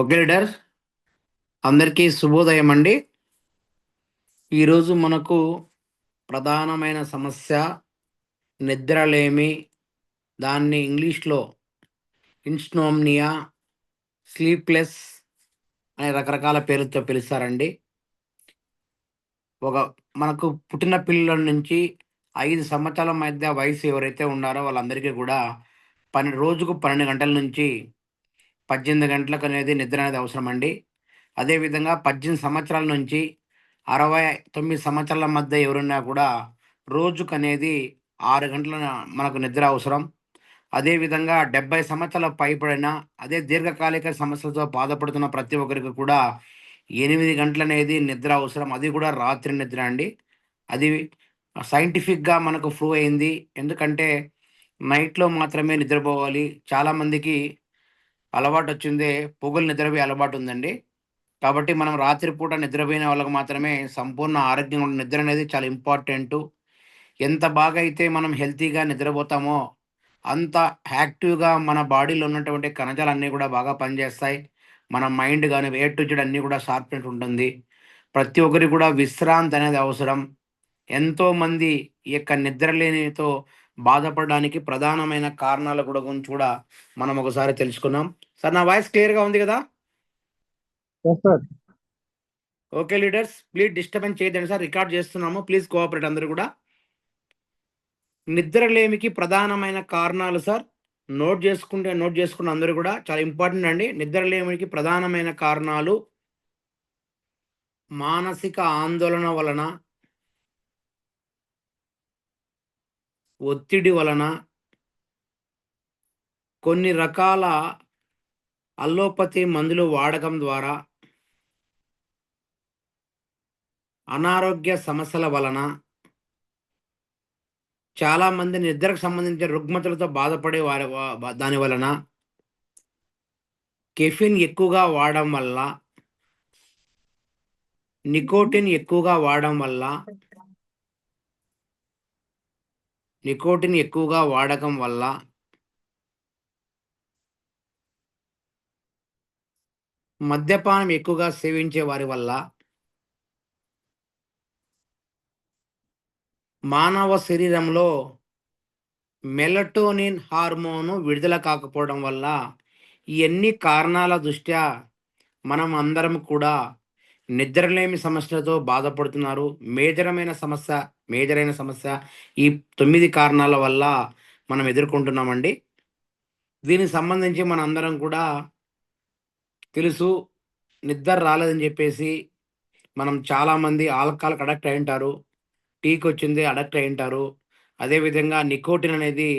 Okay leader, అందరికీ శుభోదయం అండి. ఈరోజు మనకు ప్రధానమైన సమస్య నిద్రలేమి. దాన్ని ఇంగ్లీష్లో ఇన్స్నోమ్నియా, స్లీప్లెస్ అనే రకరకాల పేరుతో పిలుస్తారండి. ఒక మనకు పుట్టిన పిల్లల నుంచి 5 సంవత్సరాల మధ్య వయసు ఎవరైతే ఉన్నారో వాళ్ళందరికీ కూడా రోజుకు 12 గంటల నుంచి 18 గంటలకు అనేది నిద్ర అనేది అవసరం అండి. అదేవిధంగా 18 సంవత్సరాల నుంచి 69 సంవత్సరాల మధ్య ఎవరున్నా కూడా రోజుకనేది 6 గంటల మనకు నిద్ర అవసరం. అదేవిధంగా 70 సంవత్సరాల పైబడిన అదే దీర్ఘకాలిక సమస్యలతో బాధపడుతున్న ప్రతి ఒక్కరికి కూడా 8 గంటలనేది నిద్ర అవసరం. అది కూడా రాత్రి నిద్ర అండి. అది సైంటిఫిక్‌గా మనకు ప్రూవ్ అయింది. ఎందుకంటే నైట్‌లో మాత్రమే నిద్రపోవాలి. చాలామందికి అలవాటొచ్చిందే పొగలు నిద్రపోయే అలవాటుందండి. కాబట్టి మనం రాత్రి పూట నిద్రపోయిన వాళ్ళకి మాత్రమే సంపూర్ణ ఆరోగ్యంగా నిద్ర అనేది చాలా ఇంపార్టెంటు. ఎంత బాగా అయితే మనం హెల్తీగా నిద్రపోతామో, అంత యాక్టివ్‌గా మన బాడీలో ఉన్నటువంటి కణజాలన్నీ కూడా బాగా పనిచేస్తాయి. మన మైండ్ గాని, ఏ టు జెడ్ అన్నీ కూడా షార్ప్‌నెస్ ఉంటుంది. ప్రతి ఒక్కరికి కూడా విశ్రాంతి అనేది అవసరం. ఎంతోమంది ఈ యొక్క నిద్రలేనితో బాధపడడానికి ప్రధానమైన కారణాల కూడా గురించి కూడా మనం ఒకసారి తెలుసుకుందాం. సార్, నా వాయిస్ క్లియర్‌గా ఉంది కదా? Yes sir. Okay leaders, please disturbance చేయొద్దండి సార్. రికార్డ్ చేస్తున్నాము. ప్లీజ్ కోఆపరేట్ అందరూ కూడా. నిద్రలేమికి ప్రధానమైన కారణాలు సార్. నోట్ చేసుకున్న అందరూ కూడా చాలా ఇంపార్టెంట్ అండి. నిద్రలేమికి ప్రధానమైన కారణాలు మానసిక ఆందోళన వలన, ఒత్తిడి వలన, కొన్ని రకాల అల్లోపతి మందులు వాడకం ద్వారా, అనారోగ్య సమస్యల వలన, చాలామంది నిద్రకు సంబంధించిన రుగ్మతలతో బాధపడే వారి దాని వలన, కెఫిన్ ఎక్కువగా వాడడం వల్ల, నికోటిన్ ఎక్కువగా వాడడం వల్ల, నికోటిన్ ఎక్కువగా వాడకం వల్ల, మద్యపానం ఎక్కువగా సేవించే వారి వల్ల, మానవ శరీరంలో మెలటోనిన్ హార్మోను విడుదల కాకపోవడం వల్ల, ఈ అన్ని కారణాల దృష్ట్యా మనం అందరం కూడా నిద్రలేమి సమస్యలతో బాధపడుతున్నారు. మేజరైన సమస్య ఈ 9 కారణాల వల్ల మనం ఎదుర్కొంటున్నామండి. దీనికి సంబంధించి మనందరం కూడా తెలుసు. నిద్ర రాలేదని చెప్పేసి మనం చాలామంది ఆల్కహాల్‌కి అడిక్ట్ అయ్యుంటారు. టీకొచ్చింది అడిక్ట్ అయ్యుంటారు. అదేవిధంగా నికోటిన్ అనేది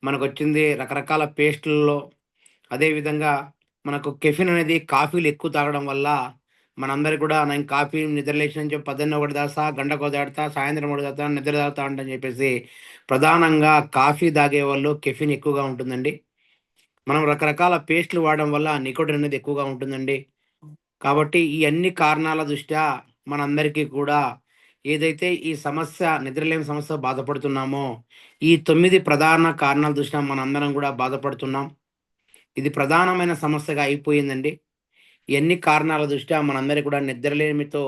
మనకొచ్చింది రకరకాల పేస్టుల్లో. అదేవిధంగా మనకు కెఫిన్ అనేది కాఫీలు ఎక్కువ తాగడం వల్ల మనందరికి కూడా నేను కాఫీ నిద్ర లేచిన నుంచి పొద్దున్న ఒకటి తాగుతా, గంటకో తాగుతా, సాయంత్రం ఒకటి తాగుతా, నిద్ర తాగుతా అని చెప్పేసి ప్రధానంగా కాఫీ తాగేవాళ్ళు కెఫిన్ ఎక్కువగా ఉంటుందండి. మనం రకరకాల పేస్టులు వాడడం వల్ల నికోటిన్ అనేది ఎక్కువగా ఉంటుందండి. కాబట్టి ఈ అన్ని కారణాల దృష్ట్యా మనందరికీ కూడా ఏదైతే ఈ సమస్య నిద్రలేమి సమస్య బాధపడుతున్నామో, ఈ 9 ప్రధాన కారణాల దృష్ట్యా మనందరం కూడా బాధపడుతున్నాం. ఇది ప్రధానమైన సమస్యగా అయిపోయిందండి. ఎన్ని కారణాల దృష్ట్యా మనందరికీ కూడా నిద్రలేమితో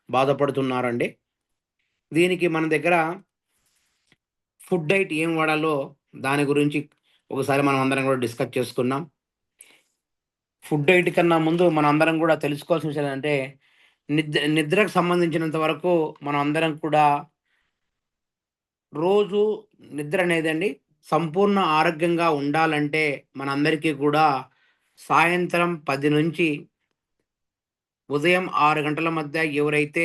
బాధపడుతున్నారండి. దీనికి మన దగ్గర ఫుడ్ డైట్ ఏం వాడాలో దాని గురించి ఒకసారి మనం అందరం కూడా డిస్కస్ చేసుకుందాం. ఫుడ్ డైట్ కన్నా ముందు మనందరం కూడా తెలుసుకోవాల్సిన విషయం ఏంటంటే, నిద్రకు సంబంధించినంత వరకు మనం అందరం కూడా రోజు నిద్ర అనేదండి సంపూర్ణ ఆరోగ్యంగా ఉండాలంటే మనందరికీ కూడా సాయంత్రం 10 నుంచి ఉదయం 6 గంటల మధ్య ఎవరైతే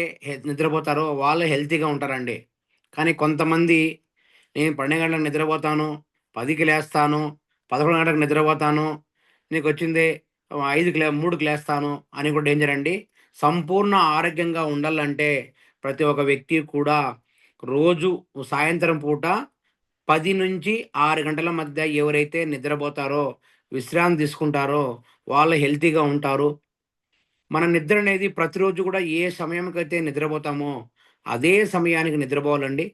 నిద్రపోతారో వాళ్ళు హెల్తీగా ఉంటారండి. కానీ కొంతమంది నేను 12 గంటలకు నిద్రపోతాను, 10కి లేస్తాను, 11 గంటలకు నిద్రపోతాను, నీకొచ్చింది 3కి లేస్తాను అని కూడా డేంజర్ అండి. సంపూర్ణ ఆరోగ్యంగా ఉండాలంటే ప్రతి ఒక్క వ్యక్తి కూడా రోజు సాయంత్రం పూట 10-6 గంటల మధ్య ఎవరైతే నిద్రపోతారో, విశ్రాంతి తీసుకుంటారో వాళ్ళు హెల్తీగా ఉంటారు. మన నిద్ర అనేది ప్రతిరోజు కూడా ఏ సమయంకైతే నిద్రపోతామో, అదే సమయానికి నిద్రపోవాలండి.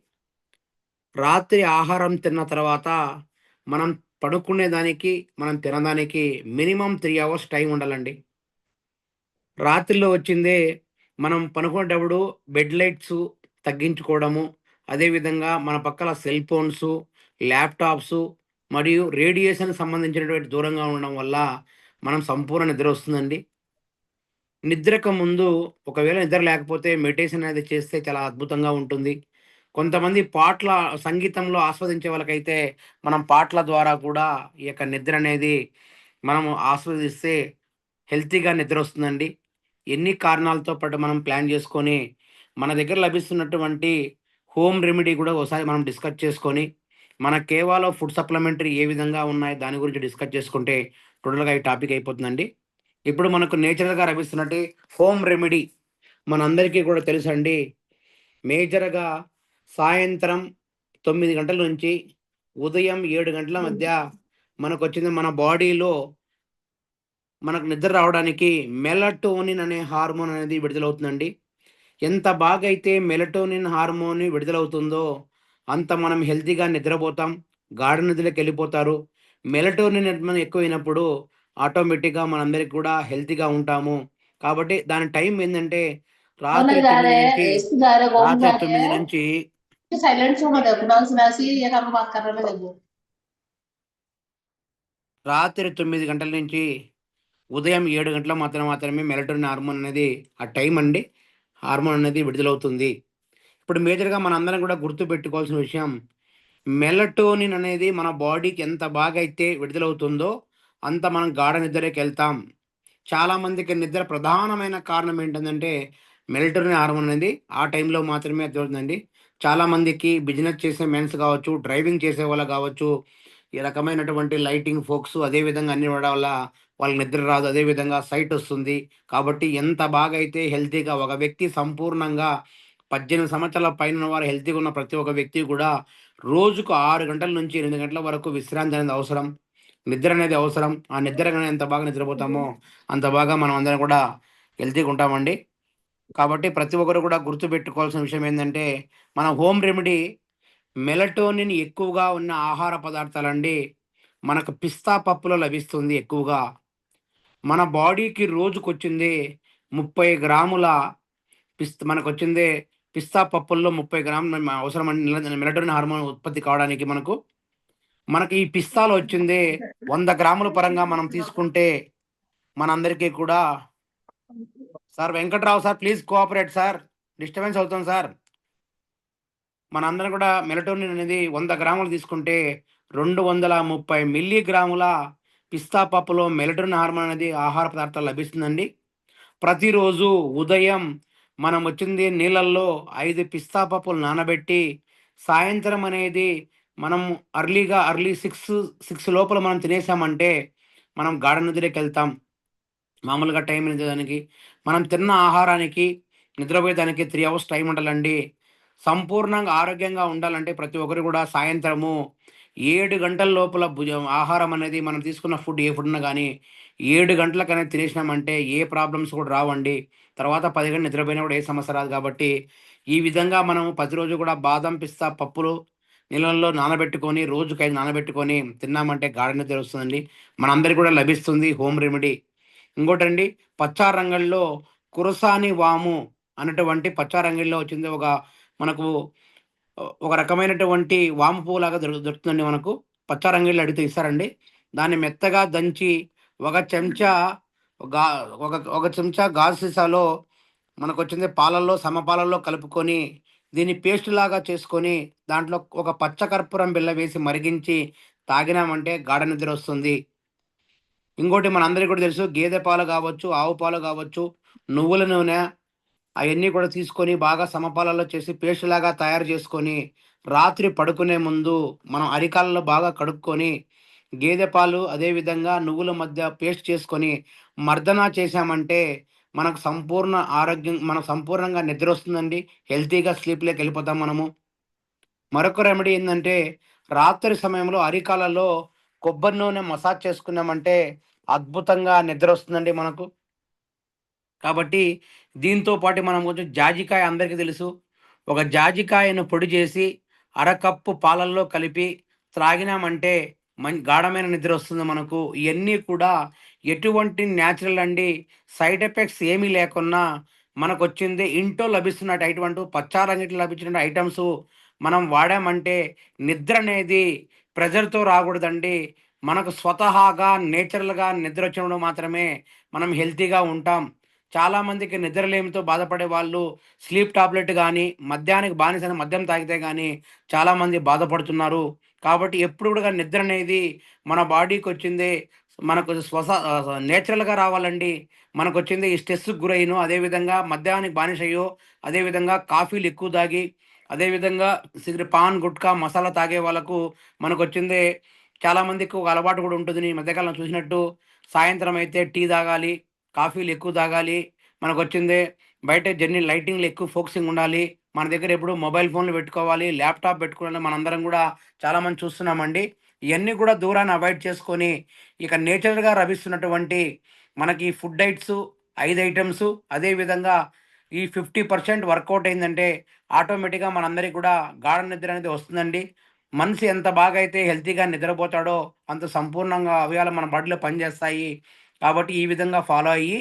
రాత్రి ఆహారం తిన్న తర్వాత మనం పడుకునేదానికి, మనం తినడానికి మినిమమ్ 3 అవర్స్ టైం ఉండాలండి. రాత్రిలో వచ్చిందే మనం పనుకునేటప్పుడు బెడ్ లైట్స్ తగ్గించుకోవడము, అదేవిధంగా మన పక్కల సెల్ ఫోన్సు, ల్యాప్‌టాప్సు మరియు రేడియేషన్‌కి సంబంధించినటువంటి దూరంగా ఉండడం వల్ల మనం సంపూర్ణ నిద్ర వస్తుందండి. నిద్రకు ముందు ఒకవేళ నిద్ర లేకపోతే మెడిటేషన్ అనేది చేస్తే చాలా అద్భుతంగా ఉంటుంది. కొంతమంది సంగీతంలో ఆస్వాదించే వాళ్ళకైతే మనం పాటల ద్వారా కూడా ఈ యొక్క నిద్ర అనేది మనము ఆస్వాదిస్తే హెల్తీగా నిద్రొస్తుందండి. ఎన్ని కారణాలతో పాటు మనం ప్లాన్ చేసుకొని, మన దగ్గర లభిస్తున్నటువంటి హోమ్ రెమెడీ కూడా ఒకసారి మనం డిస్కస్ చేసుకొని, మన కేవలం ఫుడ్ సప్లిమెంటరీ ఏ విధంగా ఉన్నాయి దాని గురించి డిస్కస్ చేసుకుంటే టోటల్‌గా ఈ టాపిక్ అయిపోతుందండి. ఇప్పుడు మనకు నేచురల్‌గా లభిస్తున్నటి హోమ్ రెమెడీ మనందరికీ కూడా తెలుసండి. మేజర్‌గా సాయంత్రం 9 గంటల నుంచి ఉదయం 7 గంటల మధ్య మనకొచ్చింది మన బాడీలో మనకు నిద్ర రావడానికి మెలటోనిన్ అనే హార్మోన్ అనేది విడుదలవుతుందండి. ఎంత బాగా అయితే మెలటోనిన్ హార్మోన్ విడుదలవుతుందో, అంత మనం హెల్తీగా నిద్రపోతాం. గాఢ నిద్రలోకెళ్ళిపోతారు. మెలటోనిన్ హార్మోన్ ఎక్కువైనప్పుడు ఆటోమేటిక్‌గా మనందరికి కూడా హెల్తీగా ఉంటాము. కాబట్టి దాని టైం ఏందంటే होना రాత్రి जा 9 रहे నుంచి हैं इसको जा रहे घूम రాత్రి जा रहे 9 हैं నుంచి साइलेंट छोड़ दे कुणाल से वैसे ही ये काम बात कर रहे हैं రాత్రి 9 గంటల నుంచి ఉదయం 7 గంటలకు మాత్రమే మెలటోనిన్ హార్మోన్ అనేది ఆ టైం అండి. హార్మోన్ అనేది విడుదలవుతుంది. ఇప్పుడు మేజర్‌గా మనందరం కూడా గుర్తుపెట్టుకోవాల్సిన విషయం మెలటోనిన్ అనేది మన బాడీకి ఎంత బాగా అయితే విడుదలవుతుందో, అంత మనం గాఢ నిద్రలోకెళ్తాం. చాలామందికి నిద్ర ప్రధానమైన కారణం ఏంటంటే, మెలటోనిన్ హార్మోన్ అనేది ఆ టైంలో మాత్రమే దొరుకుతుందండి. చాలామందికి బిజినెస్ చేసే మెన్స్ కావచ్చు, డ్రైవింగ్ చేసేవాళ్ళు కావచ్చు, ఈ రకమైనటువంటి లైటింగ్, ఫోక్స్ అదే విధంగా అన్నీ ఉండడం వల్ల వాళ్ళకి నిద్ర రాదు. అదే విధంగా సైట్ వస్తుంది. కాబట్టి ఎంత బాగా అయితే హెల్తీగా ఒక వ్యక్తి సంపూర్ణంగా 18 సంవత్సరాల పైన వారు హెల్తీగా ఉన్న ప్రతి ఒక్క వ్యక్తి కూడా రోజుకు 6 గంటల నుంచి 8 గంటల వరకు విశ్రాంతి అనేది అవసరం. నిద్ర అనేది అవసరం. ఆ నిద్ర గాని ఎంత బాగా నిద్రపోతామో, అంత బాగా మనం అందరం కూడా హెల్తీగా ఉంటామండి. కాబట్టి ప్రతి ఒక్కరు కూడా గుర్తుపెట్టుకోవాల్సిన విషయం ఏందంటే, మన హోమ్ రెమెడీ మెలటోనిన్ ఎక్కువగా ఉన్న ఆహార పదార్థాలండి, మనకు పిస్తా పప్పులో లభిస్తుంది ఎక్కువగా. మన బాడీకి రోజుకొచ్చింది 30 గ్రాముల మనకొచ్చింది పిస్తా పప్పుల్లో 30 గ్రాములు అవసరమండి మెలటోనిన్ హార్మోన్ ఉత్పత్తి కావడానికి మనకు. మనకి ఈ పిస్తాలో వచ్చింది 100 గ్రాముల పరంగా మనం తీసుకుంటే మనందరికీ కూడా sir Venkatrao sir please cooperate sir. Disturbance అవుతుంది సార్. మనందరం కూడా మెలటోనిన్ అనేది 100 గ్రాములు తీసుకుంటే 230 మిల్లీగ్రాముల పిస్తా పప్పులో మెలటోనిన్ హార్మోన్ అనేది ఆహార పదార్థాలు లభిస్తుందండి. ప్రతిరోజు ఉదయం మనం వచ్చింది నీళ్ళల్లో 5 పిస్తా పప్పులు నానబెట్టి, సాయంత్రం అనేది మనం ఎర్లీగా 6 లోపల మనం తినేసామంటే, మనం గాఢ నిద్రకెళ్తాం. మామూలుగా టైం నిద్రదానికి మనం తిన్న ఆహారానికి, నిద్రపోయేదానికి 3 అవర్స్ టైం ఉండాలండి. సంపూర్ణంగా ఆరోగ్యంగా ఉండాలంటే ప్రతి ఒక్కరు కూడా సాయంత్రము 7 గంటల లోపల ఆహారం అనేది మనం తీసుకున్న ఫుడ్ ఏ ఫుడ్ ఉన్నా గానీ, 7 గంటలకనేది తినేసినామంటే ఏ ప్రాబ్లమ్స్ కూడా రావండి. తర్వాత 10 గంటలు నిద్రపోయినా కూడా ఏ సమస్య రాదు కాబట్టి, ఈ విధంగా మనం ప్రతిరోజు కూడా బాదం, పిస్తా పప్పులు నీళ్ళల్లో నానబెట్టుకొని, రోజుకి 5 నానబెట్టుకొని తిన్నామంటే గాఢ నిద్ర వస్తుందండి. మనందరికి కూడా లభిస్తుంది హోమ్ రెమెడీ. ఇంకోటండి పచ్చా రంగంలో కురసాని వాము అనేటువంటి పచ్చా రంగంలో వచ్చింది మనకు ఒక రకమైనటువంటి వాము పువ్వులాగా దొరుకుతుందండి మనకు. పచ్చా రంగులో అడిగితే ఇస్తారండి. దాన్ని మెత్తగా దంచి ఒక చెంచా గా ఒక చెంచా గాజు సీసాలో మనకొచ్చింది పాలల్లో సమపాలల్లో కలుపుకొని, దీన్ని పేస్ట్‌లాగా చేసుకొని, దాంట్లో ఒక పచ్చ కర్పూరం బిళ్ళ వేసి మరిగించి తాగినామంటే గాఢ నిద్రొస్తుంది. ఇంకోటి మనందరికి కూడా తెలుసు గేదె పాలు గావచ్చు, ఆవు పాలు గావచ్చు, నువ్వుల నూనె అయన్నీ కూడా తీసుకొని బాగా సమపాలలో చేసి పేస్ట్‌లాగా తయారు చేసుకొని, రాత్రి పడుకునే ముందు మనం అరికాళ్ళలో బాగా కడుక్కొని, గేదె పాలు అదే విధంగా నువ్వుల మధ్య పేస్ట్ చేసుకొని, మర్దనా చేశామంటే మనకు సంపూర్ణంగా నిద్రొస్తుందండి. హెల్తీగా స్లీప్‌లోకెళ్ళిపోతాం మనము. మరొక రెమెడీ ఏందంటే, రాత్రి సమయంలో అరికాళ్ళలో కొబ్బరి నూనె మసాజ్ చేసుకున్నామంటే అద్భుతంగా నిద్రొస్తుందండి మనకు. కాబట్టి దీంతో పాటు మనం కొంచెం జాజికాయ అందరికీ తెలుసు. ఒక జాజికాయను పొడి చేసి అరకప్పు పాలల్లో కలిపి త్రాగినామంటే గాఢమైన నిద్ర వస్తుంది మనకు. ఇయన్నీ కూడా ఎటువంటి న్యాచురల్ అండి. సైడ్ ఎఫెక్ట్స్ ఏమీ లేకున్నా మనకొచ్చింది ఇంట్లో లభిస్తున్నటువంటి పచ్చారంగిట్లో లభించిన ఐటెమ్సు మనం వాడామంటే నిద్ర అనేది ప్రెజర్‌తో రాకూడదండి. మనకు స్వతహాగా నేచురల్‌గా నిద్రొచ్చినప్పుడు మాత్రమే మనం హెల్తీగా ఉంటాం. చాలామందికి నిద్రలేమితో బాధపడే వాళ్ళు స్లీప్ టాబ్లెట్ గానీ, మద్యానికి బానిసైన మద్యం తాగితే గానీ చాలామంది బాధపడుతున్నారు. కాబట్టి ఎప్పుడు కూడా నిద్ర అనేది మన బాడీకొచ్చింది మనకు నేచురల్‌గా రావాలండి. మనకొచ్చింది ఈ స్ట్రెస్‌కి గురైనో, అదేవిధంగా మద్యానికి బానిసయ్యో, అదేవిధంగా కాఫీలు ఎక్కువ తాగి, అదేవిధంగా పాన్, గుట్కా, మసాలా తాగే వాళ్ళకు మనకొచ్చింది చాలామందికి ఒక అలవాటు కూడా ఉంటుంది. ఈ మధ్య కాలంలో చూసినట్టు సాయంత్రం అయితే టీ తాగాలి, కాఫీలు ఎక్కువ తాగాలి. మనకొచ్చింది బయట జర్నీ లైటింగ్‌లు ఎక్కువ ఫోకసింగ్ ఉండాలి. మన దగ్గర ఎప్పుడు మొబైల్ ఫోన్‌లు పెట్టుకోవాలి, ల్యాప్‌టాప్ పెట్టుకోవాలని మనందరం గూడా చాలామంది చూస్తున్నామండి. ఇయన్నీ కూడా దూరాన్ని అవాయిడ్ చేసుకొని, ఇక నేచురల్‌గా లభిస్తున్నటువంటి మనకి ఫుడ్ డైట్సు 5 ఐటెమ్సు అదేవిధంగా ఈ 50% వర్కౌట్ అయిందంటే ఆటోమేటిక్‌గా మనందరికి కూడా గాఢ నిద్ర అనేది వస్తుందండి. మనిషి ఎంత బాగా అయితే హెల్తీగా నిద్రపోతాడో, అంత సంపూర్ణంగా అవయవాలు మన బాడీలో పనిచేస్తాయి. కాబట్టి ఈ విధంగా ఫాలో అయ్యి,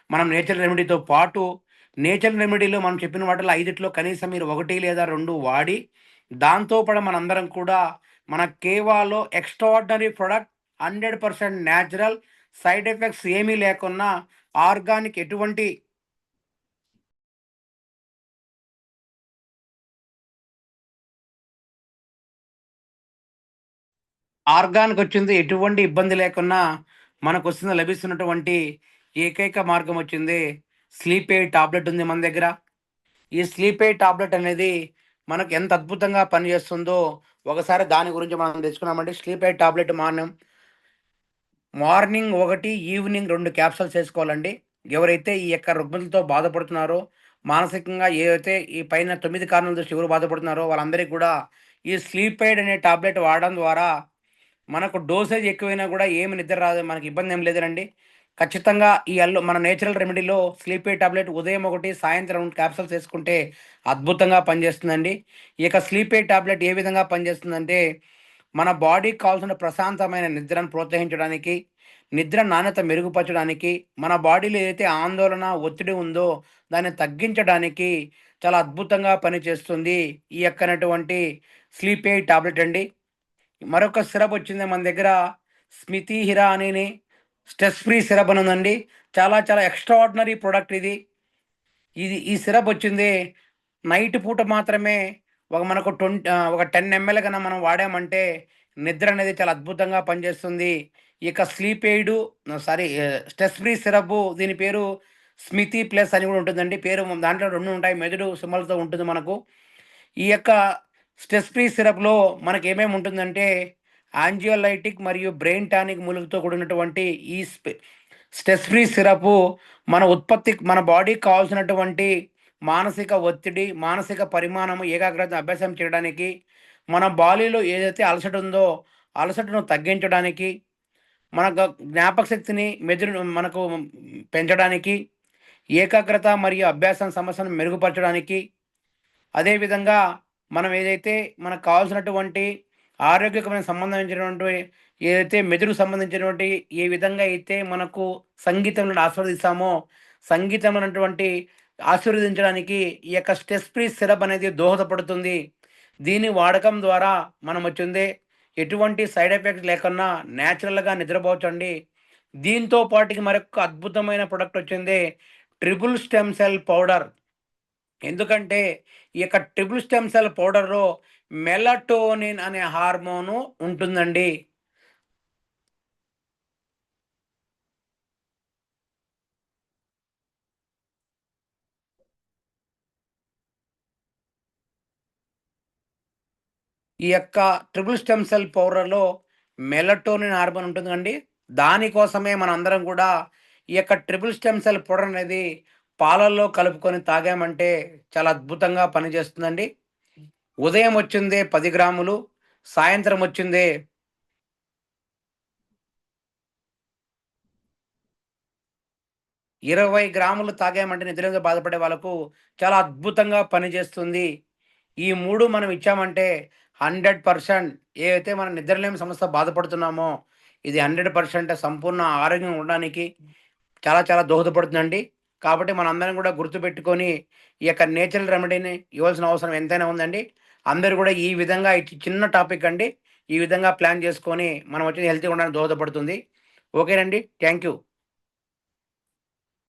మనం నేచురల్ రెమెడీతో పాటు నేచురల్ రెమెడీలో మనం చెప్పిన వాటిలో 5 కనీసం మీరు 1 లేదా 2 వాడి, దాంతో పాటు మనందరం కూడా మన కేవాలో extraordinary product 100% natural side effects ఏమీ లేకున్నా ఆర్గానిక్ ఎటువంటి ఆర్గాన్‌కి వచ్చింది. ఎటువంటి ఇబ్బంది లేకున్నా మనకొస్తున్న లభిస్తున్నటువంటి ఏకైక మార్గం వచ్చింది. స్లీప్ ఎయిడ్ టాబ్లెట్ ఉంది మన దగ్గర. ఈ స్లీప్ ఎయిడ్ టాబ్లెట్ అనేది మనకు ఎంత అద్భుతంగా పనిచేస్తుందో ఒకసారి దాని గురించి మనం తెలుసుకున్నామండి. Sleep aid tablet morning 1, evening 2 capsules ఏసుకోవాలండి. ఎవరైతే ఈ యొక్క రుగ్మతలతో బాధపడుతున్నారో, మానసికంగా ఏవైతే ఈ పైన 9 కారణాల దృష్టి ఎవరు బాధపడుతున్నారో వాళ్ళందరికీ కూడా ఈ స్లీప్ ఎయిడ్ అనే టాబ్లెట్ వాడడం ద్వారా మనకు డోసేజ్ ఎక్కువైనా కూడా ఏమి నిద్ర రాదు. మనకి ఇబ్బంది ఏం లేదునండి. ఖచ్చితంగా మన నేచురల్ రెమెడీలో స్లీప్ ఎయిడ్ టాబ్లెట్ ఉదయం 1, సాయంత్రం 2 క్యాప్సూల్స్ ఏసుకుంటే అద్భుతంగా పనిచేస్తుందండి. ఈ యొక్క స్లీప్ ఎయిడ్ టాబ్లెట్ ఏ విధంగా పనిచేస్తుందంటే, మన బాడీకి కావాల్సిన ప్రశాంతమైన నిద్రను ప్రోత్సహించడానికి, నిద్ర నాణ్యత మెరుగుపరచడానికి, మన బాడీలో ఏదైతే ఆందోళన, ఒత్తిడి ఉందో దాన్ని తగ్గించడానికి చాలా అద్భుతంగా పనిచేస్తుంది. ఈ యొక్కనటువంటి స్లీప్ ఎయిడ్ టాబ్లెట్ అండి. మరొక సిరప్ వచ్చింది మన దగ్గర స్మితి హిరా అని స్ట్రెస్ ఫ్రీ సిరప్ అని ఉందండి. చాలా చాలా ఎక్స్ట్రాఆర్డినరీ ప్రొడక్ట్ ఇది. ఈ సిరప్ వచ్చింది నైట్ పూట మాత్రమే మనకు ఒక 10 ఎంఎల్ గన మనం వాడామంటే నిద్ర అనేది చాలా అద్భుతంగా పనిచేస్తుంది. ఇక sleep aid sorry stress free syrup దీని పేరు స్మితి ప్లస్ అని కూడా ఉంటుందండి. పేరు దాంట్లో 2 ఉంటాయి. మెదడు సింబల్‌తో ఉంటుంది మనకు. ఈ యొక్క స్ట్రెస్ ఫ్రీ సిరప్‌లో మనకేమేమి ఉంటుందంటే యాంజియోలైటిక్ మరియు బ్రెయిన్ టానిక్ మూలికతో కూడినటువంటి ఈ స్ట్రెస్ ఫ్రీ సిరపు మన బాడీకి కావాల్సినటువంటి మానసిక ఒత్తిడి, మానసిక పరిమాణము, ఏకాగ్రత అభ్యాసం చేయడానికి, మన బాడీలో ఏదైతే అలసట ఉందో, అలసటను తగ్గించడానికి, మన జ్ఞాపక శక్తిని మనకు పెంచడానికి, ఏకాగ్రత మరియు అభ్యాసం సమస్యను మెరుగుపరచడానికి, అదేవిధంగా మనం ఏదైతే మనకు కావాల్సినటువంటి ఆరోగ్యకరమైన సంబంధించినటువంటి ఏదైతే మెదడుకు సంబంధించినటువంటి ఏ విధంగా అయితే మనకు సంగీతంలో ఆస్వాదిస్తామో, సంగీతంలో ఉన్నటువంటి ఆశీర్వదించడానికి ఈ యొక్క స్ట్రెస్ ఫ్రీ సిరప్ అనేది దోహదపడుతుంది. దీని వాడకం ద్వారా మనం వచ్చింది ఎటువంటి సైడ్ ఎఫెక్ట్స్ లేకున్నా న్యాచురల్‌గా నిద్రపోవచ్చండి. దీంతో పాటుకి మరొక అద్భుతమైన ప్రొడక్ట్ వచ్చింది ట్రిపుల్ స్టెమ్ సెల్ పౌడర్. ఎందుకంటే ఈ యొక్క ట్రిపుల్ స్టెమ్ సెల్ పౌడర్‌లో మెలటోనిన్ అనే హార్మోను ఉంటుందండి. ఈ యొక్క ట్రిపుల్ స్టెమ్ సెల్ పౌడర్‌లో మెలటోనిన్ హార్మోన్ ఉంటుందండి. దానికోసమే మనందరం కూడా ఈ యొక్క ట్రిపుల్ స్టెమ్ సెల్ పౌడర్ అనేది పాలల్లో కలుపుకొని తాగామంటే చాలా అద్భుతంగా పనిచేస్తుందండి. ఉదయం వచ్చిందే 10 గ్రాములు, సాయంత్రం వచ్చిందే 20 గ్రాములు తాగామంటే నిద్రతో బాధపడే వాళ్ళకు చాలా అద్భుతంగా పనిచేస్తుంది. ఈ 3 మనం ఇచ్చామంటే 100% ఏవైతే మనం నిద్రలేమి సమస్య బాధపడుతున్నామో ఇది 100% సంపూర్ణ ఆరోగ్యం ఉండడానికి చాలా చాలా దోహదపడుతుందండి. కాబట్టి మనందరం కూడా గుర్తుపెట్టుకొని ఈ యొక్క నేచురల్ రెమెడీని ఇవ్వాల్సిన అవసరం ఎంతైనా ఉందండి. అందరూ కూడా ఈ విధంగా చిన్న టాపిక్ అండి. ఈ విధంగా ప్లాన్ చేసుకొని మనం వచ్చి హెల్తీగా ఉండడానికి దోహదపడుతుంది. ఓకేనండి. Thank you.